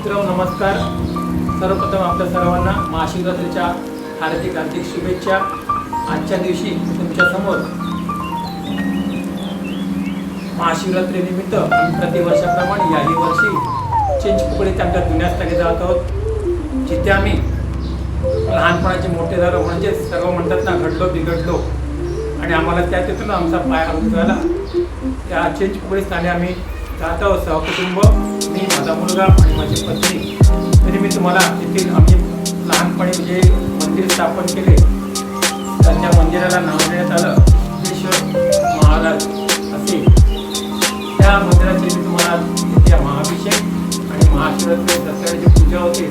मित्र नमस्कार. सर्वप्रथम आपल्या सर्वांना महाशिवरात्रीच्या हार्दिक हार्दिक शुभेच्छा. आजच्या दिवशी तुमच्यासमोर महाशिवरात्रीनिमित्त आम्ही प्रतिवर्षाप्रमाणे याही वर्षी चिंचपोकळीत आमच्या जुन्या स्थळी जात आहोत, जिथे आम्ही लहानपणाचे मोठे झालो, म्हणजे सर्व म्हणतात ना, घडलो बिघडलो, आणि आम्हाला त्या तिथून आमचा पाय हलवून झाला. त्या चिंचपोकळी स्थानी आम्ही जात आहोत सहकुटुंब, मी, माझा मुलगा आणि माझी पत्नी. तरी मी तुम्हाला तिथील आम्ही लहानपणी जे मंदिर स्थापन केले, तर त्या मंदिराला नाव देण्यात आलं सिद्धेश्वर महाराज असे. त्या मंदिराची मी तुम्हाला तिथे महाअभिषेक आणि महाशिवरात्री दसऱ्याची पूजा होते,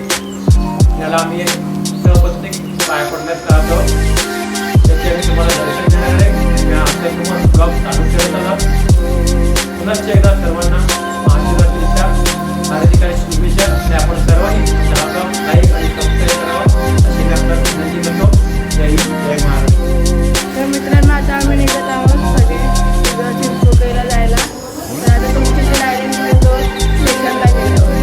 त्याला आम्ही सहपत्नीक पाय पडण्यात राहत आहोत. त्याचे आम्ही तुम्हाला दर्शन देणार आहे. मी आपल्यासमोर ब्लॉग चालू ठेवत आहोत. पुनश्च एकदा सर्वांना महाशिवरात्रीच्या हार्दिक शुभेच्छा. आणि आपण सर्वांनी लाईक आणि सबस्क्राईब करावं अशी मी आपल्याला विनंती करतो. जय हिंद, जय महाराष्ट्र. तर मित्रांनो, आता आम्ही निघत आहोत सगळे चिंचपोकळीला जायला. तर आता तुमची डायरेक्ट घेतो स्टेशनला गेल्यावर.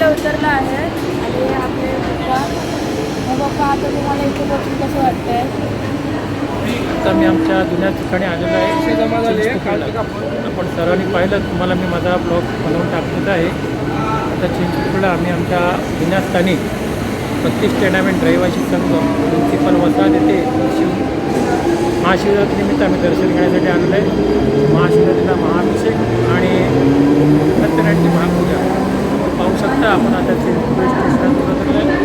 उतरला आहे आणि आपले पप्पा आता तुम्हाला इथे बसून कसं वाटतंय? आता मी आमच्या जुन्या ठिकाणी आलेलो आहे. आपण सर्वांनी पाहिलं, तुम्हाला मी माझा ब्लॉग बनवून टाकलेला आहे. आता चिंचपोकळीला आम्ही आमच्या जुन्या स्थानी 32 टॅनामेंट रहिवासी संघ प्रिन्सिपल वसाहत येथे महाशिवरात्रीनिमित्त आम्ही दर्शन घेण्यासाठी आलेलो आहे. महाशिवरात्रीला महाअभिषेक आणि सत्यनारायणची महापूजा पाहू शकता आपण. आता चिंचपोकळी स्टेशनात उतरलो आहे.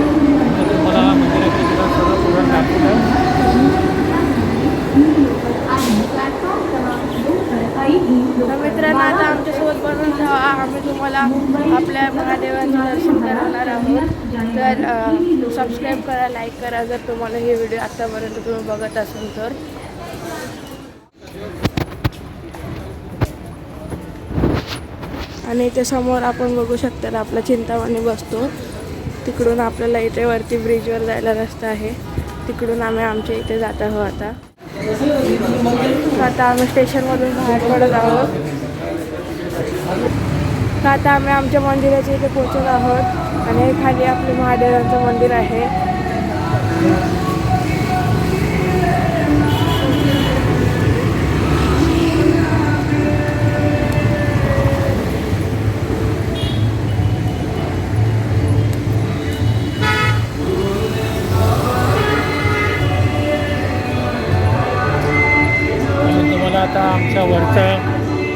तर तुम्हाला मंदिराची सर्व प्रोग्राम दाखवलं. तर मित्रांनो, आता आमच्यासोबत बनवून राहा. आम्ही तुम्हाला आपल्या महादेवांचे दर्शन करणार आहोत. तर सबस्क्राईब करा, लाईक करा जर तुम्हाला हे व्हिडिओ आत्तापर्यंत तुम्ही बघत असाल तर. आणि इथे समोर आपण बघू शकता आपला चिंतामणी बसतो. तिकडून आपल्याला इथे वरती ब्रिजवर जायला रस्ता आहे. तिकडून आम्ही आमच्या इथे जात आहोत. आता आम्ही स्टेशनमधून बाहेर पडत आहोत. तर आता आम्ही आमच्या मंदिराच्या इथे पोहोचत आहोत आणि खाली आपले महादेवांचं मंदिर आहे. आता आमच्या वरचा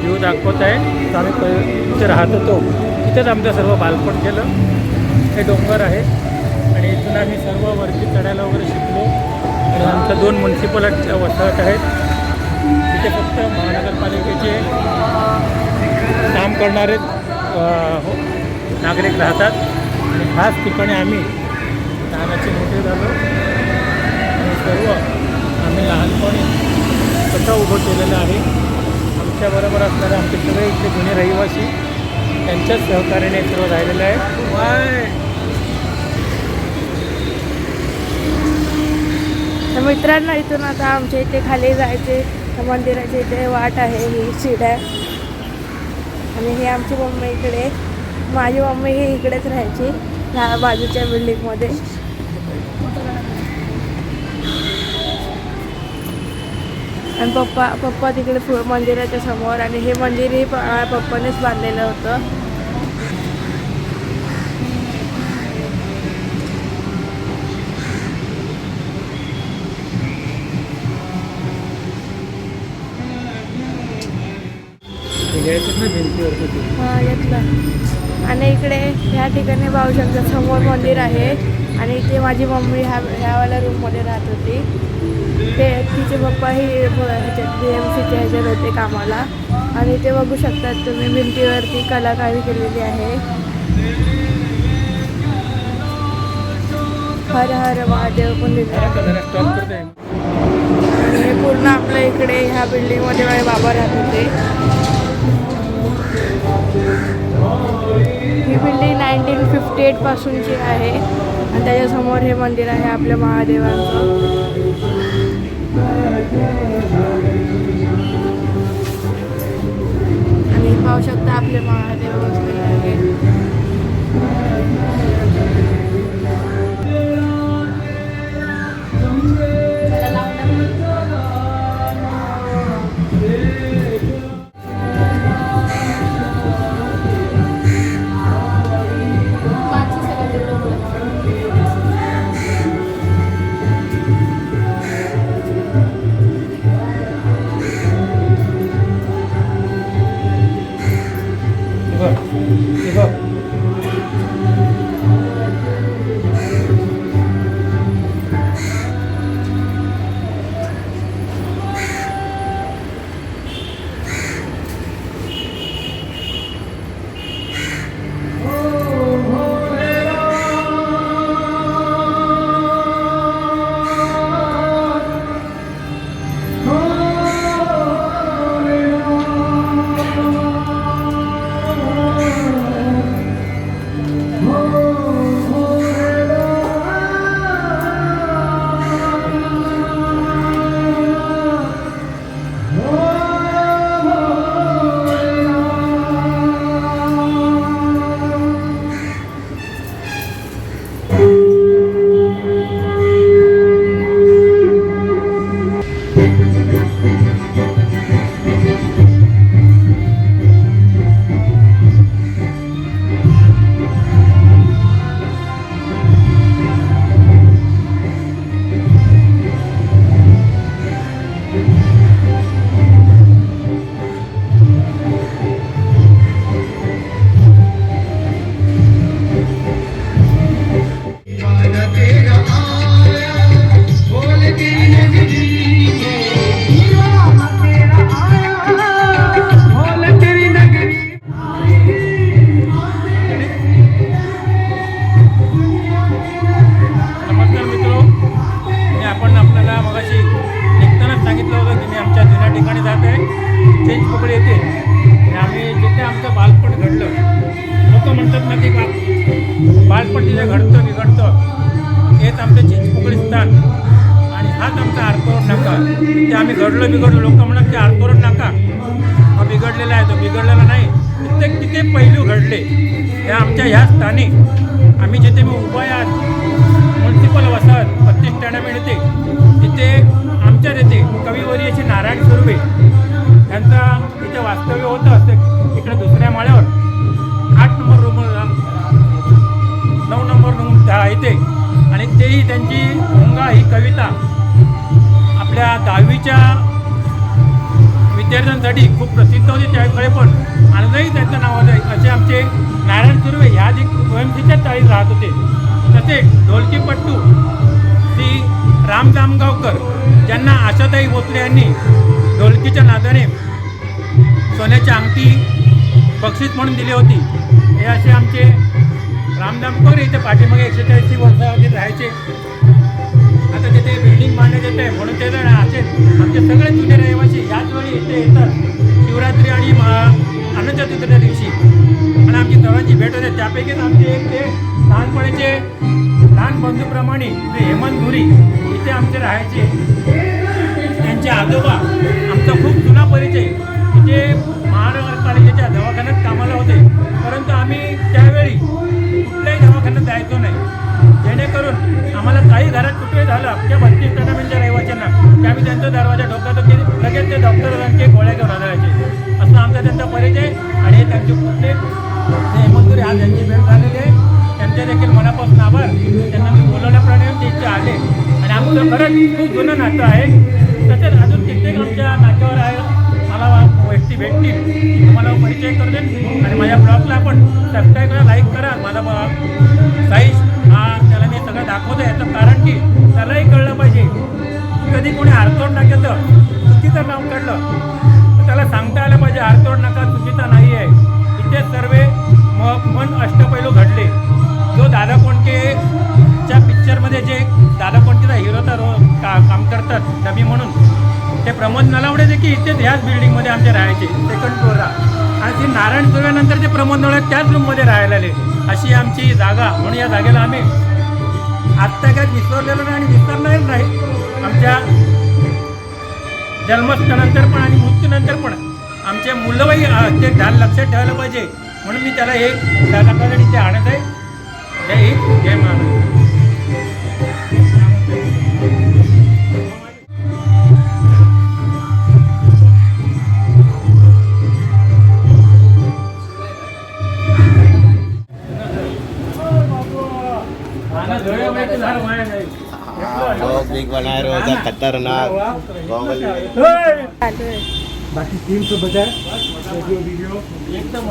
व्ह्यू दाखवत आहे. तर आम्ही इथे राहत होतो इथंच आमचं सर्व बालपण केलं. हे डोंगर आहे आणि इथून आम्ही सर्व वरती चढायला वगैरे शिकलो. आणि आमच्या 2 म्युन्सिपल वसाहत आहेत. तिथे फक्त महानगरपालिकेचे काम करणारे नागरिक राहतात. आणि ह्याच ठिकाणी आम्ही लहानाचे मोठे झालो. आणि सर्व आम्ही लहानपणी स्वतः उभं केलेलं आहे. आमच्याबरोबर असणारे आमचे सगळे इथले जुने रहिवासी त्यांच्याच सहकार्याने सर्व राहिलेलं आहे. तर मित्रांनो, इथून आता आमच्या इथे खाली जायचे मंदिराच्या इथे वाट आहे, ही सीड्या. आणि हे आमची मम्मी इकडे, माझी मम्मी ही इकडेच राहायची ह्या बाजूच्या बिल्डिंगमध्ये. आणि पप्पा तिकडे मंदिराच्या समोर. आणि हे मंदिरही पप्पानेच बांधलेलं होतं. हां, घेतलं. आणि इकडे ह्या ठिकाणी बाळूशंकर समोर मंदिर आहे. आणि इथे माझी मम्मी ह्यावाल्या रूममध्ये राहत होती. तिचे पप्पाही ह्याच्यात BMCच्या ह्याच्यात होते कामाला. आणि ते बघू शकतात तुम्ही, भिंतीवरती कलाकारी केलेली आहे. हर हर महादेव पण लिहिलं. आणि हे पूर्ण आपल्या इकडे ह्या बिल्डिंगमध्ये माझे बाबा राहत होते. ही बिल्डिंग 1958 पासूनची आहे. आणि त्याच्यासमोर हे मंदिर आहे आपल्या महादेवांचं. आणि पाहू शकता आपले महादेव बसलेले आहेत. बालपण तिथे घडतं बिघडतं हेच आमचं चिंचपोकळी स्थान आणि हाच आमचा आरतोरड नाका. ते आम्ही घडलो बिघडलो, लोक म्हणत की आरतोरड नाका हा बिघडलेला आहे, तो बिघडलेला नाही. प्रत्येक तिथे पैलू घडले या आमच्या ह्या स्थानी. आम्ही जिथे मी उभा आहे आज म्युन्सिपल वसाहत 32 टॅनामेंट येते, तिथे आमच्या येथे कविवर्य श्री नारायण सुर्वे यांचा इथे वास्तव्य होतं. इकडे दुसऱ्या माळ्यावर 8 नंबर रूम 9 नंबर रूम इथे. आणि तेही त्यांची भोंगा ही कविता आपल्या 10वीच्या विद्यार्थ्यांसाठी खूप प्रसिद्ध होती त्यावेळी. पण आजही त्यांचं नाव आहे. असे आमचे आमचे नारायण सुर्वे ह्या आधी OMCच्याच चाळीत राहत होते. तसेच ढोलकीपट्टू श्री राम जामगावकर ज्यांना आशाताई भोसले यांनी ढोलकीच्या नादाने सोन्याची अंगठी बक्षीस म्हणून दिली होती. हे असे आमचे राम जामगावकर इथे पाठीमागे 140 वर्षावधी राहायचे. आता तिथे बिल्डिंग बांधण्यात येत आहे म्हणून ते जण असे आमचे सगळे जुने रहिवासी याच वेळी इथे येतात शिवरात्री आणि अनंत चतुर्थीच्या दिवशी आणि आमची सर्वांची भेट होते. त्यापैकीच आमचे एक ते लहानपणीचे लहान बंधूप्रमाणे ते हेमंत धुरी इथे आमचे राहायचे. त्यांचे आजोबा आमचा खूप जुना परिचय इथे महानगरपालिकेच्या दवाखान्यात कामाला होते. परंतु आम्ही त्यावेळी कुठल्याही दवाखान्यात जायचो नाही, जेणेकरून आम्हाला काही घरात कुठे झालं आमच्या 32 तणामींच्या रहिवाशांना की आम्ही त्यांचा दरवाजा ठोकला तर लगेच ते डॉक्टरांचे गोळ्या घेऊन आढळायचे. असं आमचा त्यांचा परिचय आणि हे त्यांचे कुठले हेमंत धुरी आज त्यांची भेट झालेली आहे. त्यांचे देखील मनापासून आभार. त्यांना मी बोलवल्याप्रमाणे ते इथे आले आणि आमचं खरंच खूप जुनं नातं आहे. तसेच अजून कित्येक आमच्या नात्यावर आहे मला व्यक्ती भेटतील तुम्हाला परिचय करू देईन. आणि माझ्या ब्लॉगला आपण सबस्क्राईब करा, लाईक करा. मला साईज हा त्याला मी सगळं दाखवतो याचं कारण की त्यालाही कळलं पाहिजे. कधी कोणी आरतोड नाक्याचं चुकीचं नाव काढलं तर त्याला सांगता आलं पाहिजे आरतोड नाका चुकीचा नाही आहे. इथे सर्व मन अष्टपैलू घडले. जो दादा कोंडकेच्या पिक्चरमध्ये जे दादा कोंडकेचा हिरोचा काम करतात डबी म्हणून ते प्रमोद नलावडे देखील इथेच ह्याच बिल्डिंगमध्ये आमचे राहायचे 2nd फ्लोअरला. आणि ते नारायण सुर्वेनंतर ते प्रमोद नलावडे त्याच रूममध्ये राहायला आले. अशी आमची जागा म्हणून या जागेला आम्ही आत्ता काय विसरलेलो नाही आणि विसरणार नाही. आमच्या जन्मस्थानानंतर पण आणि मृत्यूनंतर पण आमचे मुलंही ते ध्यान लक्षात ठेवायला पाहिजे म्हणून मी त्याला एक दाखवण्यासाठी ते आणत आहे. जय हिंद, जय महाराष्ट्र. लोग बिग बना रहे होता खतरनाक चालू आहे. બાકી ટીમ તો બધા वीडियो एकदम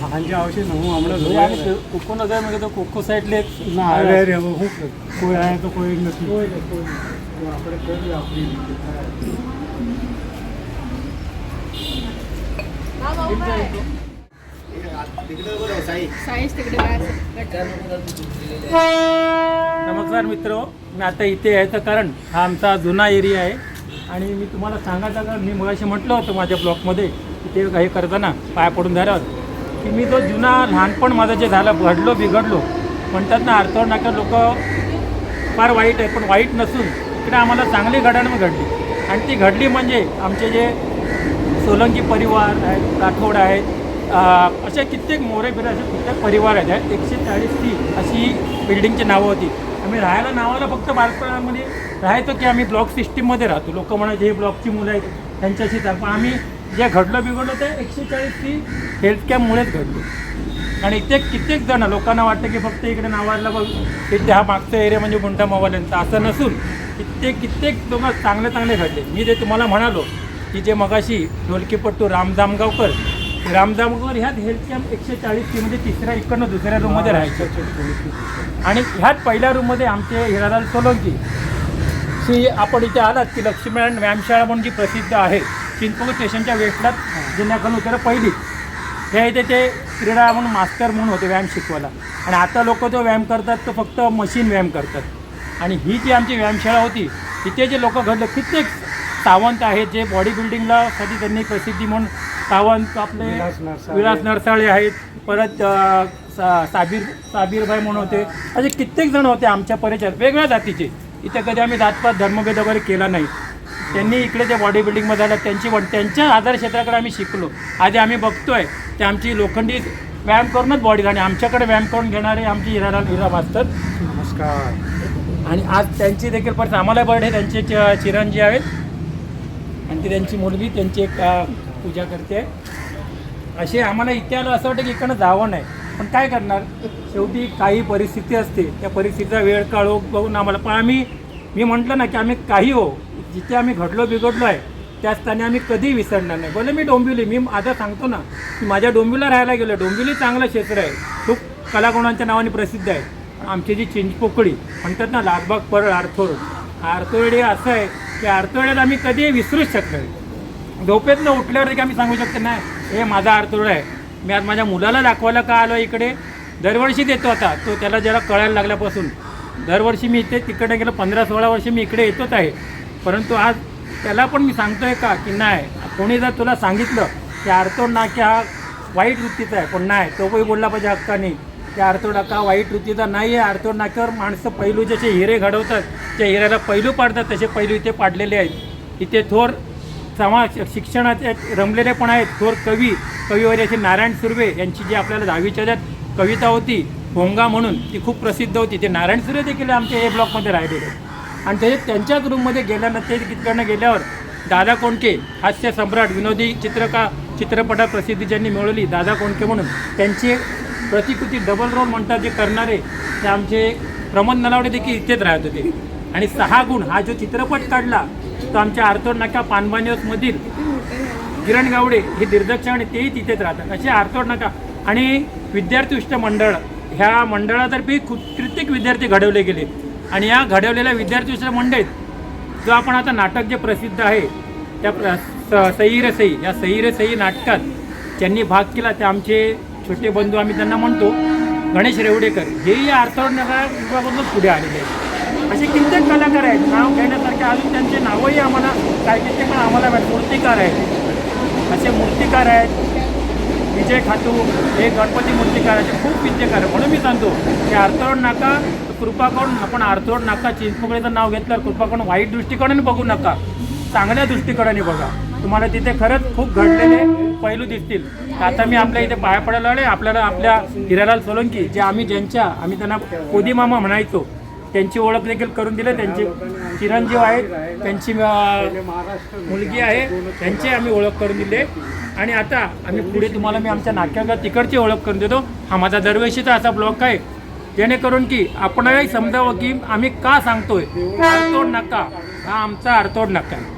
સાંજે આવશે ને હું હમણાં કોકો નગર મેં કીધું કોકો સાઈડ લે ના હવે હવે હું કોઈ આવ્યા તો કોઈ નથી તો આપણે કરીએ આપણી साईज तिकडे बाहेर. नमस्कार मित्र, मी आता इथे यायचं कारण हा आमचा जुना एरिया आहे आणि मी तुम्हाला सांगायचं का मी मगाशी म्हटलं होतं माझ्या ब्लॉगमध्ये की ते हे करताना पाया पडून झाल्यावर की मी तो जुना लहानपण माझं जे झालं घडलो बिघडलो म्हणतात ना आरतोड नाका लोक फार वाईट आहे पण वाईट नसून इकडे आम्हाला चांगली घडामोड घडली आणि ती घडली म्हणजे आमचे जे सोलंकी परिवार आहेत, राठोड आहेत, असे कित्येक मोरे बिरे असे कित्येक परिवार आहेत. 140 अशी बिल्डिंगची नावं होती. आम्ही राहायला नावाला फक्त बालपणामध्ये राहायचो की आम्ही ब्लॉक सिस्टीममध्ये राहतो. लोक म्हणायचे हे ब्लॉकची मुलं आहेत त्यांच्याशी चाल पण आम्ही जे घडलं बिघडलं ते 140 हेल्थ कॅम्पमुळेच घडलो. आणि इथे कित्येक जण लोकांना वाटतं की फक्त इकडे नावाडला बघ इथे हा मागचा एरिया म्हणजे गुंठा मोबाईलचा असं नसून कित्येक लोक चांगले घडले. मी जे तुम्हाला म्हणालो की जे मगाशी ढोलकीपट्टू राम जामगावकर ह्यात हेल्थ कॅम्प 140 म्हणजे तिसऱ्या इकडनं दुसऱ्या रूममध्ये राहायचे आणि ह्यात पहिल्या रूममध्ये आमचे हिरालाल सोलंकी श्री आपण इथे आलात की लक्ष्मीनारायण व्यायामशाळा म्हणून जी प्रसिद्ध आहे चिंचपोकळ स्टेशनच्या वेस्टला जिल्ह्याकडून उत्तर पहिली हे इथे ते क्रीडा म्हणून मास्टर म्हणून होते व्यायाम शिकवायला आणि आता लोक जो व्यायाम करतात तो फक्त मशीन व्यायाम करतात. आणि ही जी आमची व्यायामशाळा होती तिथे जे लोक घडले कित्येक सावंत आहेत जे बॉडी बिल्डिंगला साठी त्यांनी प्रसिद्धी म्हणून सावंत आपले विलास नरसाळे आहेत, परत साबीरभाई म्हणून होते. असे कित्येक जण होते आमच्या परिचयात वेगवेगळ्या जातीचे. इथे कधी आम्ही जातपात धर्मभेद वगैरे केला नाही. त्यांनी इकडे जे बॉडी बिल्डिंगमध्ये आलं त्यांच्या आधार क्षेत्राकडे आम्ही शिकलो. आधी आम्ही बघतोय ते आमची लोखंडी व्यायाम करूनच बॉडी आणि आमच्याकडे व्यायाम करून घेणारे आमची हिरा मास्तर नमस्कार. आणि आज त्यांची देखील परत आम्हाला बर्थडे त्यांचे चिरंजी आहेत आणि ती त्यांची मुलगी त्यांची एक पूजा करते. असे आम्हाला इथे आलं असं वाटतं की इकडनं जावं नाही पण काय करणार शेवटी काही परिस्थिती असते त्या परिस्थितीचा वेळ काळ बघून आम्हाला पण मी म्हटलं ना की आम्ही काही हो जिथे आम्ही घडलो बिघडलो आहे त्या स्थानी आम्ही कधीही विसरणार नाही. बोले मी डोंबिवली, मी आता सांगतो ना की माझ्या डोंबिवलीला राहायला गेलो. डोंबिवली चांगलं क्षेत्र आहे, खूप कलागुणांच्या नावाने प्रसिद्ध आहे. आमची जी चिंचपोकळी म्हणतात ना, लालबाग परळ, आर्थोड हे असं आहे की आर्थोड्यात आम्ही कधीही विसरूच शकत नाही. झोपेतनं उठल्यावर की आम्ही सांगू शकतो नाही हे माझा आर्थोड आहे. मी आज माझ्या मुलाला दाखवायला का आलो इकडे, दरवर्षीच येतो. आता तो त्याला जरा कळायला लागल्यापासून दरवर्षी मी इथे तिकडे गेलो, 15-16 वर्ष मी इकडे येतोच आहे. परंतु आज त्याला पण मी सांगतोय का की नाही, कोणी जर तुला सांगितलं की आर्थोड नाक्या हा वाईट वृत्तीचा आहे, पण नाही, तो काही बोलला पाहिजे हक्काने की आर्थोड नाका वाईट वृत्तीचा नाही आहे. आर्थोड नाक्यावर माणसं पैलू जसे हिरे घडवतात, त्या हिऱ्याला पैलू पाडतात, तसे पैलू इथे पाडलेले आहेत. इथे थोर समाज शिक्षणाचे रमलेले पण आहेत. थोर कविवर असे नारायण सुर्वे यांची जी आपल्याला 10वीच्या ज्यात कविता होती भोंगा म्हणून, ती खूप प्रसिद्ध होती. ते नारायण सुर्वे देखील आमच्या ए ब्लॉकमध्ये राहिलेले. आणि ते त्यांच्याच रूममध्ये गेल्यानंतर ते तिकडनं गेल्यावर दादा कोंडके हास्य सम्राट, विनोदी चित्रपटात प्रसिद्धी ज्यांनी मिळवली, दादा कोंडके म्हणून, त्यांची प्रतिकृती डबल रोल म्हणतात जे करणारे ते आमचे प्रमोद नलावडे देखील इथेच राहत होते. आणि 6 गुण हा जो चित्रपट काढला तो आमच्या आर्थोड नाका पानबानिवसमधील किरण गावडे हे दिग्दर्शक आणि तेही तिथेच राहतात. असे आर्थोड नाका आणि विद्यार्थी उत्कृष्ट मंडळ, ह्या मंडळातर्फे कित्येक विद्यार्थी घडवले गेले. आणि या घडवलेल्या विद्यार्थी उत्कृष्ट मंडळीत जो आपण आता नाटक जे प्रसिद्ध आहे त्या सई रे सई, या सई रे सई नाटकात ज्यांनी भाग केला ते आमचे छोटे बंधू, आम्ही त्यांना म्हणतो, गणेश रेवडेकर, हेही या आर्थोड नाका विभागातून पुढे आलेले आहेत. असे कित्येक कलाकार आहेत नाव घेण्यासारखे. अजून त्यांचे नावही आम्हाला काय किती पण आम्हाला मूर्तिकार आहेत. असे मूर्तिकार आहेत. विजय खातू हे गणपती मूर्तिकार, असे खूप विद्येकार. म्हणून मी सांगतो की आर्थोड नाका कृपा करून आपण आर्थोड नाका चिंचपोकळीचं नाव घेतलं, कृपा करून वाईट दृष्टिकोनाने बघू नका, चांगल्या दृष्टिकोनाने बघा. तुम्हाला तिथे खरंच खूप घडलेले पैलू दिसतील. आता मी आपल्या इथे पाया पडायला आले. आपल्याला आपल्या हिरालाल सोलंकी जे आम्ही त्यांना कोदी मामा म्हणायचो, त्यांची ओळख देखील करून दिली. त्यांचे चिरंजीव आहेत, त्यांची मुलगी आहे, त्यांची आम्ही ओळख करून दिली. आणि आता आम्ही पुढे तुम्हाला मी आमच्या नाक्याला तिकडची ओळख करून देतो. हा माझा दरवर्षीचा असा ब्लॉग आहे, जेणेकरून की आपणालाही समजावं की आम्ही का सांगतोय आर्थोड नाका हा आमचा आर्थोड नाका आहे.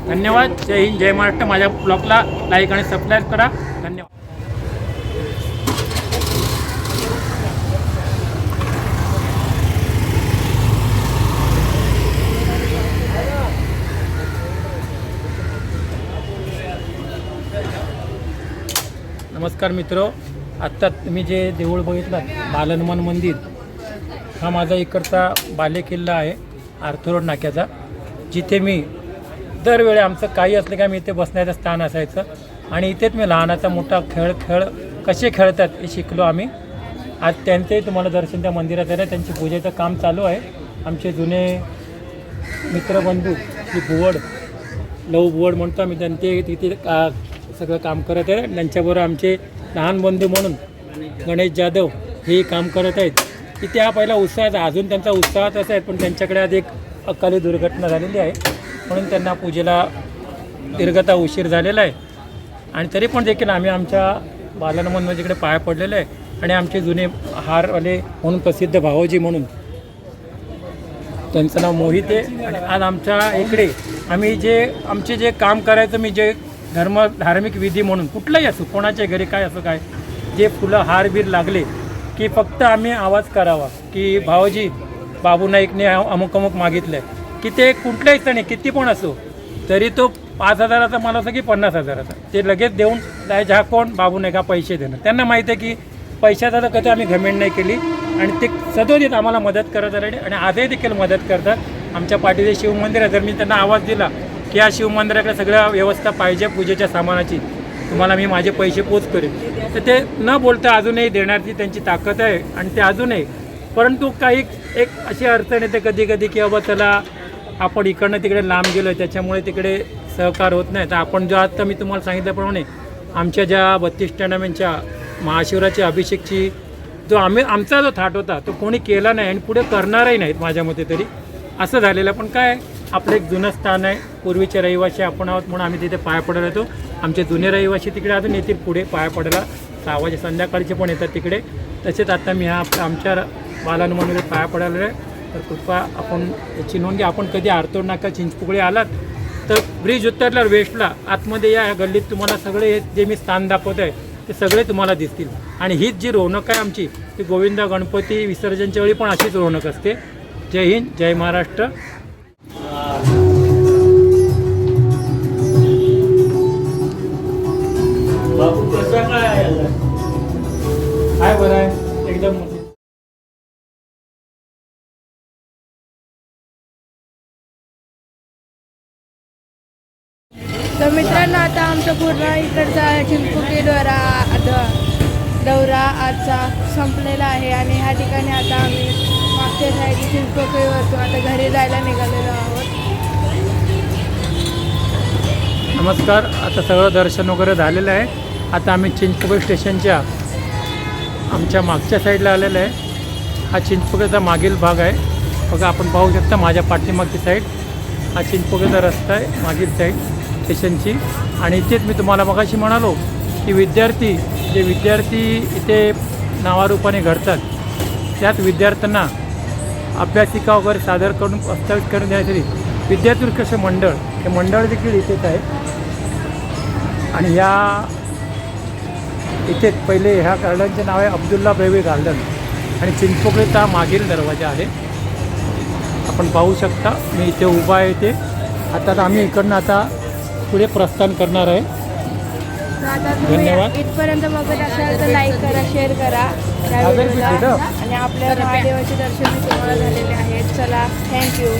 धन्यवाद. जय हिंद, जय महाराष्ट्र. माझ्या ब्लॉगला लाईक आणि सबस्क्राईब करा. धन्यवाद. नमस्कार मित्र, आत्ता तुम्ही जे देऊळ बघितलं बालहनुमान मंदिर, हा माझा इकडचा बालेकिल्ला आहे आर्थोड नाक्याचा, जिथे मी दरवेळी आमचं काही असलं का मी इथे बसण्याचं स्थान असायचं. आणि इथेच मी लहानाचा मोठा खेळ कसे खेळतात हे शिकलो आम्ही. आज त्यांचंही तुम्हाला दर्शन त्या मंदिरात आहे. त्यांची पूजेचं काम चालू आहे. आमचे जुने मित्रबंधू की लव बुवड म्हणतो आम्ही, त्यांचे तिथे सगळं काम करत आहे. त्यांच्याबरोबर आमचे लहान बंधू म्हणून गणेश जाधव हे काम करत आहेत. तिथे हा पहिला उत्साहात, अजून त्यांचा उत्साहात असा आहे, पण त्यांच्याकडे आज एक अकाली दुर्घटना झालेली आहे, म्हणून त्यांना पूजेला दीर्घता उशीर झालेला आहे. आणि तरी पण देखील आम्ही आमच्या बालहनुमान जिकडे पाया पडलेलं आहे. आणि आमचे जुने हारवाले म्हणून प्रसिद्ध भावोजी म्हणून, त्यांचं नाव मोहित आहे. आणि आज आमच्या इकडे आम्ही आमचे जे काम करायचं, मी जे धार्मिक विधी म्हणून कुठलाही असो, कोणाच्या घरी काय असो, काय जे फुलं हारबीर लागले की फक्त आम्ही आवाज करावा की भावोजी बाबू नाईकने अमुक मागितलं आहे, की ते कुठल्याही सणी किती पण असो, तरी तो 5,000चा मला असं की 50,000चा ते लगेच देऊन जायचे. हा कोण बाबू नाईक, हा पैसे देणार. त्यांना माहीत आहे की पैशाचा तर कधी आम्ही घमेंड नाही केली. आणि ते सदोदित आम्हाला मदत करत आले आणि आजही देखील मदत करतात. आमच्या पाठीचे शिवमंदिर आहे, जर मी त्यांना आवाज दिला की या शिवमंदिराकडे सगळ्या व्यवस्था पाहिजे पूजेच्या सामानाची, तुम्हाला मी माझे पैसे पोच करेन, तर ते न बोलता अजूनही देण्याची त्यांची ताकद आहे. आणि ते अजूनही, परंतु काही एक अशी अडचण येते कधी कधी की बाबा चला आपण इकडनं तिकडे लांब गेलो आहे, त्याच्यामुळे तिकडे सहकार होत नाही. तर आपण जो आता मी तुम्हाला सांगितल्याप्रमाणे आमच्या ज्या 32 टुर्नामेंटच्या महाशिवराची अभिषेकची आमचा जो थाट होता तो कोणी केला नाही आणि पुढे करणारही नाहीत माझ्या मते तरी, असं झालेलं. पण काय, आपलं एक जुनं स्थान आहे, पूर्वीचे रहिवासी आपण आहोत म्हणून आम्ही तिथे पाया पडायला येतो. आमचे जुने रहिवासी तिकडे अजून येतील पुढे पाया पडायला, 6 वाजे संध्याकाळचे पण येतात तिकडे. तसेच आता मी आमच्या बालहनुमानमध्ये पाया पडायला आहे. तर कृपा आपण याची नोंद घ्या. आपण कधी आर्थोड नाका चिंचपोकळी आलात तर ब्रिज उतरल्यावर वेस्टला आतमध्ये या गल्लीत तुम्हाला सगळे जे मी स्थान दाखवत आहे ते सगळे तुम्हाला दिसतील. आणि हीच जी रौनक आहे आमची ती गोविंदा गणपती विसर्जनच्या वेळी पण अशीच रौनक असते. जय हिंद, जय महाराष्ट्र. बापू कसा काय बरं आहे एकदम. तर मित्रांनो आता आमचा पूर्ण इकडचा चिंचपोकळी दौरा आजचा संपलेला आहे आणि ह्या ठिकाणी आता आम्ही मागच्या साईडची चिंचपोकळीवरतून आता घरी जायला निघालेलो आहोत. नमस्कार. आता सगळं दर्शन वगैरे झालेलं आहे. आता आम्ही चिंचपोकळी स्टेशनच्या आमच्या मागच्या साईडला आलेलं आहे. हा चिंचपोकळीचा मागील भाग आहे. बघा आपण पाहू शकता माझ्या पाठीमागची साईड हा चिंचपोकळीचा रस्ता आहे, मागील साईड स्टेशनची. आणि इथेच मी तुम्हाला मगाशी म्हणालो की विद्यार्थी इथे नावारूपाने घडतात त्याच विद्यार्थ्यांना अभ्यासिका वगैरे सादर करून प्रस्तावित करून देण्यासाठी विद्यार्थी उत्कर्ष मंडळ हे मंडळ देखील इथेच आहे. आणि इथेच पहिले ह्या गार्डनचे नाव आहे अब्दुल्ला बेबी गार्डन आणि चिंचपोकळीचा मागील दरवाजा आहे. आपण पाहू शकता मी इथे उभा आहे इथे. आता आम्ही इकडनं आता पुढे प्रस्थान करणार आहे. तर आता तुम्ही धन्यवाद. इथपर्यंत बघत असाल तर लाईक करा, शेअर करा या व्हिडिओला. आणि आपल्या महादेवाचे दर्शन तुम्हाला झालेले आहेत. चला, थँक्यू.